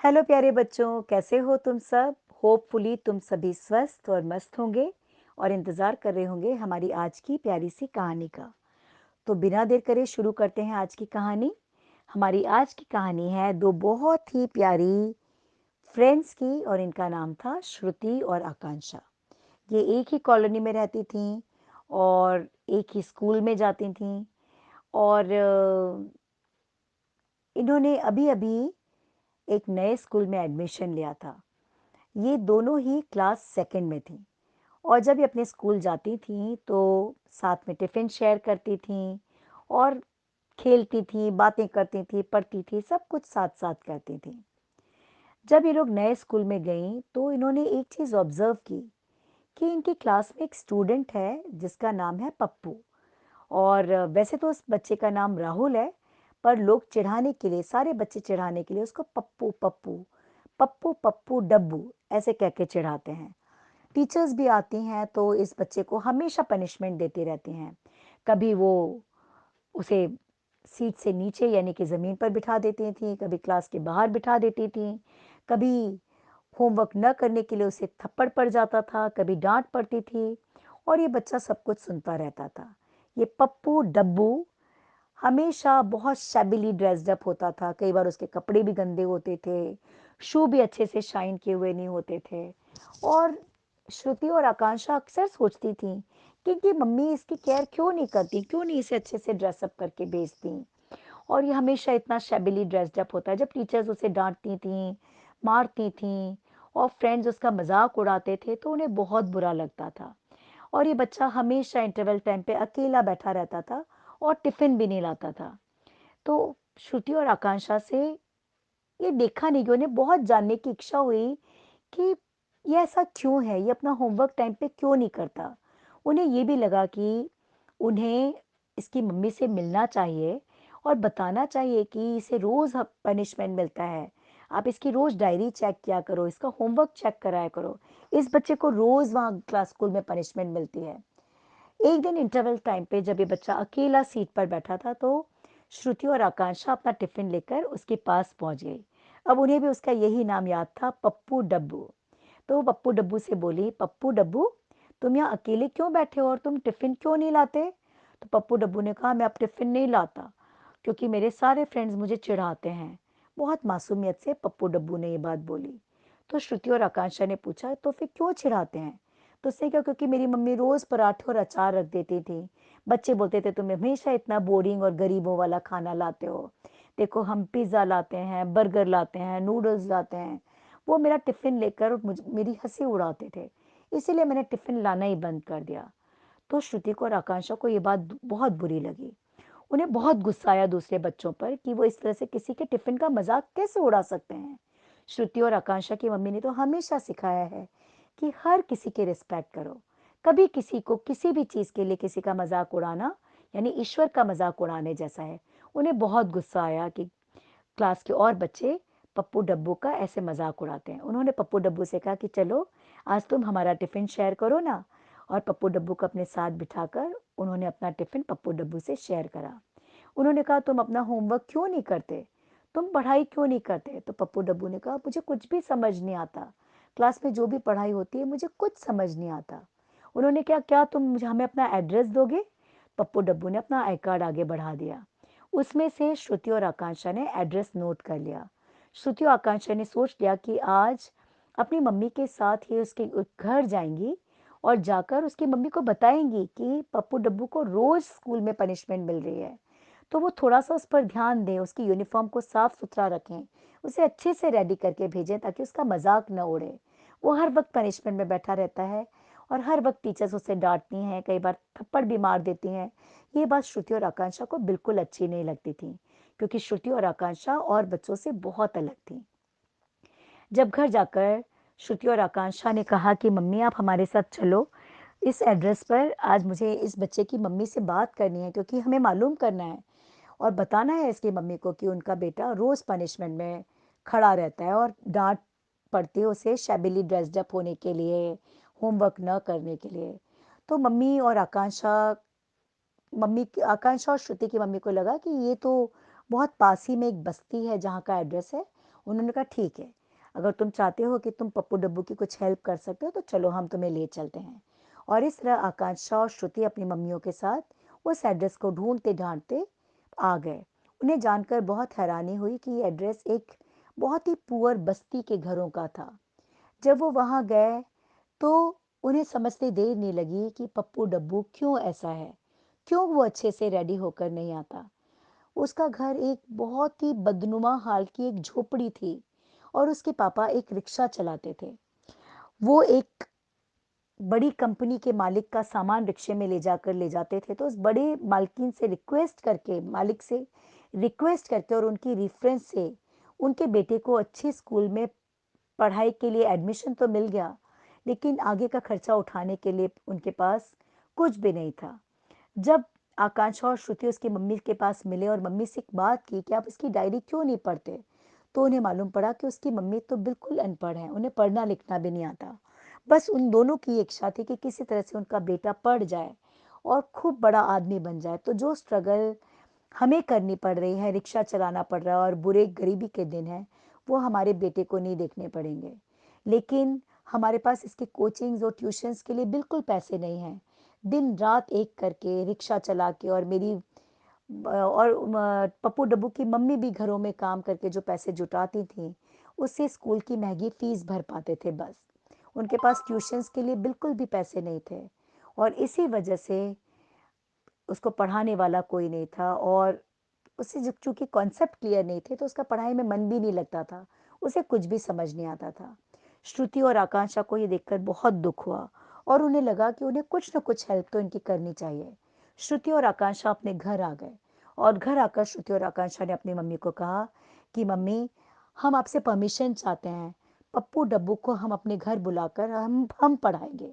Hello प्यारे बच्चों, कैसे हो तुम सब? होपफुली तुम सभी स्वस्थ और मस्त होंगे और इंतज़ार कर रहे होंगे हमारी आज की प्यारी सी कहानी का। तो बिना देर करे शुरू करते हैं आज की कहानी। हमारी आज की कहानी है दो बहुत ही प्यारी फ्रेंड्स की और इनका नाम था श्रुति और आकांक्षा। ये एक ही कॉलोनी में रहती थीं और एक ही स्कूल में जाती थीं और इन्होंने अभी-अभी एक नए स्कूल में एडमिशन लिया था। ये दोनों ही क्लास सेकंड में थीं और जब ये अपने स्कूल जाती थीं तो साथ में टिफ़िन शेयर करती थीं और खेलती थीं, बातें करती थीं, पढ़ती थीं, सब कुछ साथ-साथ करती थीं। जब ये लोग नए स्कूल में गईं तो इन्होंने एक चीज़ ऑब्ज़र्व की कि इनकी क्लास में एक स्टूडेंट है जिसका नाम है पप्पू। और वैसे तो उस बच्चे का नाम राहुल है, पर लोग चिढ़ाने के लिए, सारे बच्चे चिढ़ाने के लिए उसको पप्पू पप्पू, पप्पू पप्पू डब्बू ऐसे कह के चिढ़ाते हैं। टीचर्स भी आती हैं तो इस बच्चे को हमेशा पनिशमेंट देती रहती हैं। कभी वो उसे सीट से नीचे यानी कि ज़मीन पर बिठा देती थीं, कभी क्लास के बाहर बिठा देती थीं, कभी होमवर्क न करने के लिए उसे थप्पड़ पड़ जाता था, कभी डाँट पड़ती थी और ये बच्चा सब कुछ सुनता रहता था। ये पप्पू डब्बू हमेशा बहुत शैबिली ड्रेस्ड अप होता था, कई बार उसके कपड़े भी गंदे होते थे, शू भी अच्छे से शाइन किए हुए नहीं होते थे और श्रुति और आकांक्षा अक्सर सोचती थीं कि इनकी मम्मी इसकी केयर क्यों नहीं करती, क्यों नहीं इसे अच्छे से ड्रेसअप करके भेजती और ये हमेशा इतना शैबिली ड्रेस्ड अप होता है। जब टीचर्स उसे डाँटती थीं, मारती थीं और फ्रेंड्स उसका मज़ाक उड़ाते थे, तो उन्हें बहुत बुरा लगता था और ये बच्चा हमेशा इंटरवल टाइम पे अकेला बैठा रहता था और टिफ़िन भी नहीं लाता था। तो श्रुति और आकांक्षा से ये देखा नहीं कि उन्हें बहुत जानने की इच्छा हुई कि ये ऐसा क्यों है? ये अपना होमवर्क टाइम पे क्यों नहीं करता? उन्हें ये भी लगा कि उन्हें इसकी मम्मी से मिलना चाहिए और बताना चाहिए कि इसे रोज़ ह पनिशमेंट मिलता है। आप इसकी रोज़ डायरी चेक किया करो, इसका होमवर्क चेक कराया करो। इस बच्चे को रोज़ वहाँ क्लास स्कूल में पनिशमेंट मिलती है। एक दिन इंटरवल टाइम पे जब ये बच्चा अकेला सीट पर बैठा था तो श्रुति और आकांक्षा अपना टिफिन लेकर उसके पास पहुंच गई। अब उन्हें भी उसका यही नाम याद था, पप्पू डब्बू। तो वो पप्पू डब्बू से बोली, पप्पू डब्बू, तुम यहाँ अकेले क्यों बैठे हो और तुम टिफिन क्यों नहीं लाते? तो पप्पू डब्बू ने कहा, मैं अब टिफिन नहीं लाता क्योंकि मेरे सारे फ्रेंड्स मुझे चिढ़ाते हैं। बहुत मासूमियत से पप्पू डब्बू ने ये बात बोली। तो श्रुति और आकांक्षा ने पूछा, तो फिर क्यों चिढ़ाते हैं? तो उसने कहा, क्योंकि मेरी मम्मी रोज पराठे और अचार रख देती थी। बच्चे बोलते थे तुम हमेशा इतना बोरिंग और गरीबों वाला खाना लाते हो। देखो हम पिज्ज़ा लाते हैं, बर्गर लाते हैं, नूडल्स लाते हैं। वो मेरा टिफ़िन लेकर मेरी हंसी उड़ाते थे, इसीलिए मैंने टिफ़िन लाना ही बंद कर दिया। तो श्रुति को और आकांक्षा को ये बात बहुत बुरी लगी। उन्हें बहुत गुस्सा आया दूसरे बच्चों पर कि वो इस तरह से किसी के टिफ़िन का मजाक कैसे उड़ा सकते हैं। श्रुति और आकांक्षा की मम्मी ने तो हमेशा सिखाया है कि हर किसी की रिस्पेक्ट करो। कभी किसी को किसी भी चीज़ के लिए किसी का मजाक उड़ाना यानी ईश्वर का मजाक उड़ाने जैसा है। उन्हें बहुत गुस्सा आया कि क्लास के और बच्चे पप्पू डब्बू का ऐसे मजाक उड़ाते हैं। उन्होंने पप्पू डब्बू से कहा कि चलो आज तुम हमारा टिफ़िन शेयर करो ना। और पप्पू डब्बू को अपने साथ बिठाकर उन्होंने अपना टिफ़िन पप्पू डब्बू से शेयर करा। उन्होंने कहा, तुम अपना होमवर्क क्यों नहीं करते? तुम पढ़ाई क्यों नहीं करते? तो पप्पू डब्बू ने कहा, मुझे कुछ भी समझ नहीं आता। क्लास में जो भी पढ़ाई होती है मुझे कुछ समझ नहीं आता। उन्होंने क्या क्या तुम मुझे हमें अपना एड्रेस दोगे? पप्पू डब्बू ने अपना आई कार्ड आगे बढ़ा दिया। उसमें से श्रुति और आकांक्षा ने एड्रेस नोट कर लिया। श्रुति और आकांक्षा ने सोच लिया कि आज अपनी मम्मी के साथ ही उसके घर जाएंगी और जाकर उसकी मम्मी को बताएंगी कि पप्पू डब्बू को रोज स्कूल में पनिशमेंट मिल रही है, तो वो थोड़ा-सा उस पर ध्यान दें, उसकी यूनिफ़ॉर्म को साफ-सुथरा रखें, उसे अच्छे से रेडी करके भेजें ताकि उसका मज़ाक ना उड़े। वो हर वक़्त पनिशमेंट में बैठा रहता है और हर वक़्त टीचर्स उसे डाँटती हैं, कई बार थप्पड़ भी मार देती हैं। ये बात श्रुति और आकांक्षा को बिल्कुल अच्छी नहीं लगती थी, क्योंकि श्रुति और आकांक्षा और बच्चों से बहुत अलग थीं। जब घर जाकर श्रुति और आकांक्षा ने कहा कि मम्मी आप हमारे साथ चलो, इस एड्रेस पर आज मुझे इस बच्चे की मम्मी से बात करनी है क्योंकि हमें मालूम करना है और बताना है इसकी मम्मी को कि उनका बेटा रोज़ पनिशमेंट में खड़ा रहता है और डाँट पड़ती है उसे शैबिली ड्रेस्ड अप होने के लिए, होमवर्क न करने के लिए। तो आकांक्षा और श्रुति की मम्मी को लगा कि ये तो बहुत पास ही में एक बस्ती है जहाँ का एड्रेस है उन्होंने कहा ठीक है, अगर तुम चाहते हो कि तुम पप्पू डब्बू की कुछ हेल्प कर सकते हो तो चलो हम तुम्हें ले चलते हैं। और इस तरह आकांक्षा और श्रुति अपनी मम्मियों के साथ उस एड्रेस को ढूंढते ढांढते आ गए। उन्हें जानकर बहुत हैरानी हुई कि ये एड्रेस एक बहुत ही पुअर बस्ती के घरों का था। जब वो वहां गए तो उन्हें समझते देर नहीं लगी कि पप्पू डब्बू क्यों ऐसा है, क्यों वो अच्छे से रेडी होकर नहीं आता। उसका घर एक बहुत ही बदनुमा हाल की एक झोपड़ी थी और उसके पापा एक रिक्शा चलाते थे। वो एक बड़ी कंपनी के मालिक का सामान रिक्शे में ले जाकर ले जाते थे, तो उस बड़े मालकिन से रिक्वेस्ट करके, मालिक से रिक्वेस्ट करके और उनकी रेफरेंस से उनके बेटे को अच्छे स्कूल में पढ़ाई के लिए एडमिशन तो मिल गया, लेकिन आगे का खर्चा उठाने के लिए उनके पास कुछ भी नहीं था। जब आकांक्षा और श्रुति उसकी मम्मी के पास मिले और मम्मी से एक बात की कि आप इसकी डायरी क्यों नहीं पढ़ते, तो उन्हें मालूम पड़ा कि उसकी मम्मी तो बिल्कुल अनपढ़ है, उन्हें पढ़ना लिखना भी नहीं आता। बस उन दोनों की इच्छा थी कि किसी तरह से उनका बेटा पढ़ जाए और खूब बड़ा आदमी बन जाए। तो जो स्ट्रगल हमें करनी पड़ रही है, रिक्शा चलाना पड़ रहा है और बुरे गरीबी के दिन हैं, वो हमारे बेटे को नहीं देखने पड़ेंगे। लेकिन हमारे पास इसके कोचिंग्स और ट्यूशन्स के लिए बिल्कुल पैसे नहीं हैं। दिन रात एक करके रिक्शा चला के और पप्पू डब्बू की मम्मी भी घरों में काम करके जो पैसे जुटाती थी, उससे स्कूल की महंगी फीस भर पाते थे बस। उनके पास ट्यूशन्स के लिए बिल्कुल भी पैसे नहीं थे और इसी वजह से उसको पढ़ाने वाला कोई नहीं था और उसे जब चूंकि कॉन्सेप्ट क्लियर नहीं थे तो उसका पढ़ाई में मन भी नहीं लगता था, उसे कुछ भी समझ नहीं आता था। श्रुति और आकांक्षा को ये देखकर बहुत दुख हुआ और उन्हें लगा कि उन्हें कुछ न कुछ हेल्प तो इनकी करनी चाहिए। श्रुति और आकांक्षा अपने घर आ गए और घर आकर श्रुति और आकांक्षा ने अपनी मम्मी को कहा कि मम्मी, हम आपसे परमिशन चाहते हैं, पप्पू डब्बू को हम अपने घर बुलाकर हम पढ़ाएंगे।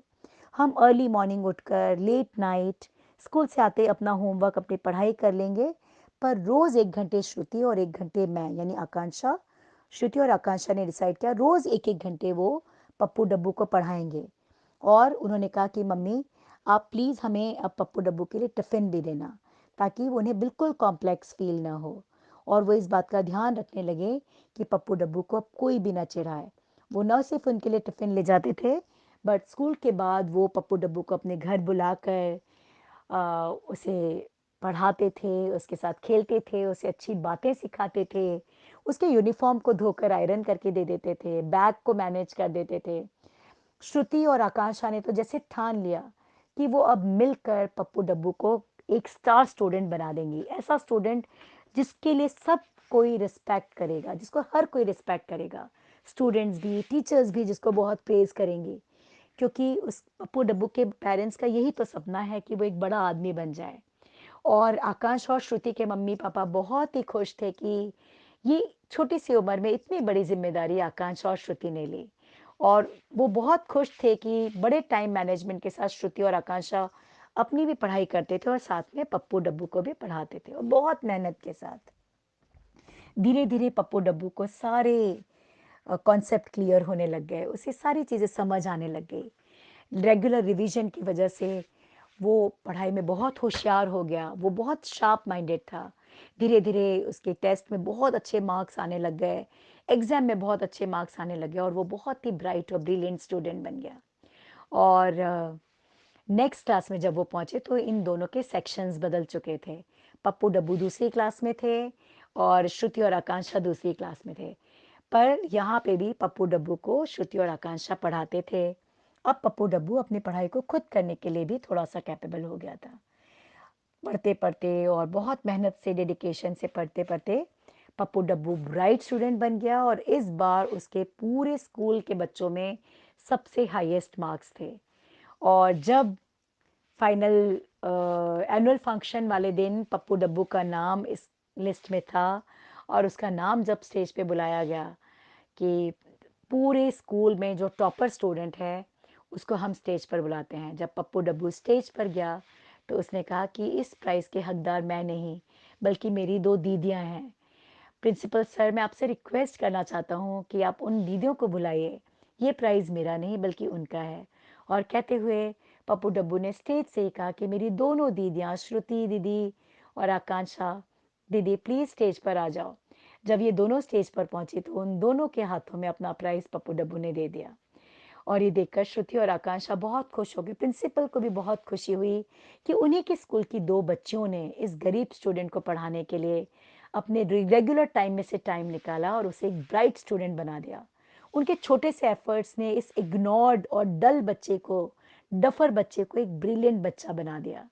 हम अर्ली मॉर्निंग उठकर लेट नाइट स्कूल से आते अपना होमवर्क अपनी पढ़ाई कर लेंगे, पर रोज 1 घंटे श्रुति और 1 घंटे मैं यानी आकांक्षा, श्रुति और आकांक्षा ने डिसाइड किया रोज 1-1 घंटे वो पप्पू डब्बू को पढ़ाएंगे। और उन्होंने कहा कि मम्मी, आप प्लीज़ हमें अब पप्पू डब्बू के लिए टिफ़िन भी देना, ताकि उन्हें बिल्कुल कॉम्प्लेक्स फील ना हो। और वो इस बात का ध्यान रखने लगे कि पप्पू डब्बू को अब कोई भी ना चिढ़ाए। वो न सिर्फ उनके लिए टिफ़िन ले जाते थे, बट स्कूल के बाद वो पप्पू डब्बू को अपने घर बुलाकर उसे पढ़ाते थे, उसके साथ खेलते थे, उसे अच्छी बातें सिखाते थे, उसके यूनिफॉर्म को धोकर आयरन करके दे देते थे, बैग को मैनेज कर देते थे। श्रुति और आकांक्षा ने तो जैसे ठान लिया कि वो अब मिलकर पप्पू डब्बू को एक स्टार स्टूडेंट बना देंगी, ऐसा स्टूडेंट जिसके लिए सब कोई रिस्पेक्ट करेगा, जिसको हर कोई रिस्पेक्ट करेगा, स्टूडेंट्स भी, टीचर्स भी जिसको बहुत प्रेज करेंगे, क्योंकि उस पप्पू डब्बू के पेरेंट्स का यही तो सपना है कि वो एक बड़ा आदमी बन जाए। और आकांक्ष और श्रुति के मम्मी पापा बहुत ही खुश थे कि ये छोटी सी उम्र में इतनी बड़ी जिम्मेदारी आकांक्ष और श्रुति ने ली। और वो बहुत खुश थे कि बड़े टाइम मैनेजमेंट के साथ श्रुति और आकांक्षा अपनी भी पढ़ाई करते थे और साथ में पप्पू डब्बू को भी पढ़ाते थे और बहुत मेहनत के साथ। धीरे धीरे पप्पू डब्बू को सारे कॉन्सेप्ट क्लियर होने लग गए, उसे सारी चीज़ें समझ आने लग गई। रेगुलर रिवीजन की वजह से वो पढ़ाई में बहुत होशियार हो गया, वो बहुत शार्प माइंडेड था। धीरे धीरे उसके टेस्ट में बहुत अच्छे मार्क्स आने लग गए, एग्ज़ाम में बहुत अच्छे मार्क्स आने लगे और वो बहुत ही ब्राइट और ब्रिलियंट स्टूडेंट बन गया। और नेक्स्ट क्लास में जब वो पहुंचे तो इन दोनों के सेक्शंस बदल चुके थे। पप्पू डब्बू दूसरी क्लास में थे और श्रुति और आकांक्षा दूसरी क्लास में थे। पर यहाँ पे भी पप्पू डब्बू को श्रुति और आकांक्षा पढ़ाते थे। अब पप्पू डब्बू अपनी पढ़ाई को खुद करने के लिए भी थोड़ा सा कैपेबल हो गया था। पढ़ते पढ़ते और बहुत मेहनत से, डेडिकेशन से पढ़ते पढ़ते पप्पू डब्बू ब्राइट स्टूडेंट बन गया और इस बार उसके पूरे स्कूल के बच्चों में सबसे हाईएस्ट मार्क्स थे। और जब फाइनल एनुअल फंक्शन वाले दिन पप्पू डब्बू का नाम इस लिस्ट में था और उसका नाम जब स्टेज पे बुलाया गया कि पूरे स्कूल में जो टॉपर स्टूडेंट है उसको हम स्टेज पर बुलाते हैं, जब पप्पू डब्बू स्टेज पर गया तो उसने कहा कि इस प्राइज़ के हकदार मैं नहीं, बल्कि मेरी 2 दीदियां हैं। प्रिंसिपल सर, मैं आपसे रिक्वेस्ट करना चाहता हूँ कि आप उन दीदियों को बुलाइए, ये प्राइज़ मेरा नहीं बल्कि उनका है। और कहते हुए पप्पू डब्बू ने स्टेज से ही कहा कि मेरी दोनों दीदियाँ श्रुति दीदी और आकांक्षा दीदी प्लीज़ स्टेज पर आ जाओ। जब ये दोनों स्टेज पर पहुंची तो उन दोनों के हाथों में अपना प्राइज पप्पू डब्बू ने दे दिया। और ये देखकर श्रुति और आकांक्षा बहुत खुश हो गए। प्रिंसिपल को भी बहुत खुशी हुई कि उन्हीं के स्कूल की दो बच्चियों ने इस गरीब स्टूडेंट को पढ़ाने के लिए अपने रेगुलर टाइम में से टाइम निकाला और उसे एक ब्राइट स्टूडेंट बना दिया। उनके छोटे से एफर्ट्स ने इस इग्नोर्ड और डल बच्चे को, डफर बच्चे को एक ब्रिलियंट बच्चा बना दिया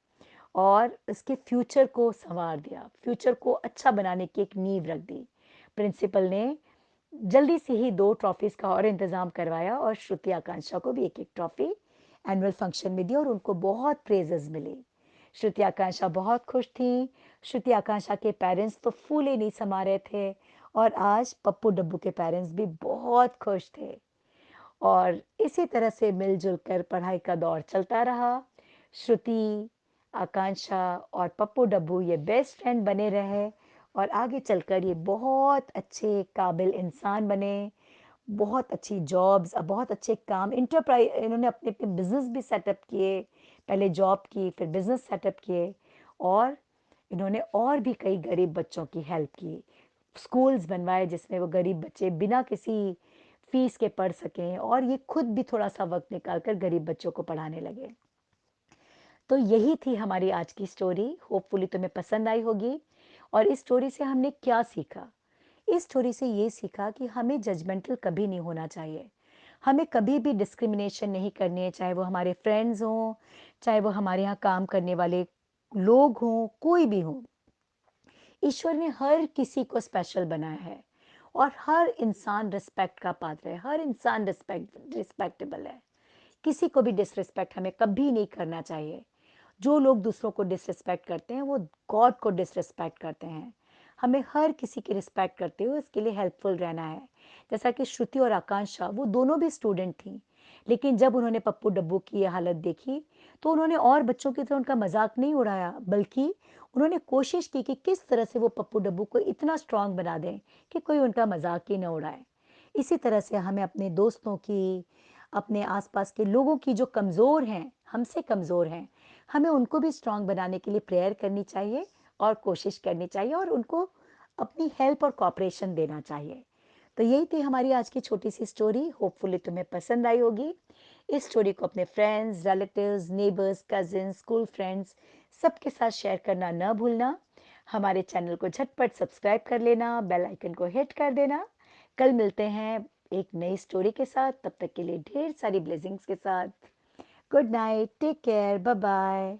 और इसके फ्यूचर को संवार दिया, फ्यूचर को अच्छा बनाने की एक नींव रख दी। प्रिंसिपल ने जल्दी से ही 2 ट्रॉफीज का और इंतजाम करवाया और श्रुति आकांक्षा को भी एक-एक ट्रॉफी एनुअल फंक्शन में दी और उनको बहुत प्रेजेस मिली। श्रुति आकांक्षा बहुत खुश थी। श्रुति आकांक्षा के पेरेंट्स तो फूले नहीं समा रहे थे और आज पप्पू डब्बू के पेरेंट्स भी बहुत खुश थे। और इसी तरह से मिलजुल कर पढ़ाई का दौर चलता रहा। श्रुति, आकांक्षा और पप्पू डब्बू ये बेस्ट फ्रेंड बने रहे और आगे चलकर ये बहुत अच्छे काबिल इंसान बने। बहुत अच्छी जॉब्स, बहुत अच्छे काम, इंटरप्राइज, इन्होंने अपने अपने बिजनेस भी सेटअप किए। पहले जॉब की, फिर बिजनेस सेटअप किए और इन्होंने और भी कई गरीब बच्चों की हेल्प की। स्कूल्स बनवाए जिसमें वो गरीब बच्चे बिना किसी फीस के पढ़ सकें और ये खुद भी थोड़ा सा वक्त निकालकर गरीब बच्चों को पढ़ाने लगे। तो यही थी हमारी आज की स्टोरी। होपफुली तुम्हें पसंद आई होगी। और इस स्टोरी से हमने क्या सीखा? इस स्टोरी से ये सीखा कि हमें जजमेंटल कभी नहीं होना चाहिए। हमें कभी भी डिस्क्रिमिनेशन नहीं करनी है, चाहे वो हमारे फ्रेंड्स हों, चाहे वो हमारे यहाँ काम करने वाले लोग हों, कोई भी हो। ईश्वर ने हर किसी को स्पेशल बनाया है और हर इंसान रिस्पेक्ट का पात्र है, हर इंसान रिस्पेक्टेबल है। किसी को भी डिसरिस्पेक्ट हमें कभी नहीं करना चाहिए। जो लोग दूसरों को डिसरिस्पेक्ट करते हैं वो गॉड को डिसरिस्पेक्ट करते हैं। हमें हर किसी की रिस्पेक्ट करते हुए उसके लिए हेल्पफुल रहना है। जैसा कि श्रुति और आकांक्षा, वो दोनों भी स्टूडेंट थी, लेकिन जब उन्होंने पप्पू डब्बू की ये हालत देखी तो उन्होंने और बच्चों की तरह उनका मजाक नहीं उड़ाया, बल्कि उन्होंने कोशिश की कि किस तरह से वो पप्पू डब्बू को इतना स्ट्रांग बना दें कि कोई उनका मजाक ही न उड़ाए। इसी तरह से हमें अपने दोस्तों की, अपने आसपास के लोगों की जो कमज़ोर हैं, हमसे कमज़ोर हैं, हमें उनको भी स्ट्रांग बनाने के लिए प्रेयर करनी चाहिए और कोशिश करनी चाहिए और उनको अपनी हेल्प और कॉपरेशन देना चाहिए। तो यही थी हमारी आज की छोटी सी स्टोरी। होपफुली तुम्हें पसंद आई होगी। इस स्टोरी को अपने friends, relatives, neighbours, cousins, school friends सबके साथ शेयर करना न भूलना। हमारे चैनल को झटपट सब्सक्राइब कर लेना, बेल आइकन को हिट कर देना। कल मिलते हैं एक नई स्टोरी के साथ। तब तक के लिए ढेर सारी ब्लेसिंग्स के साथ। Good night, take care, bye bye.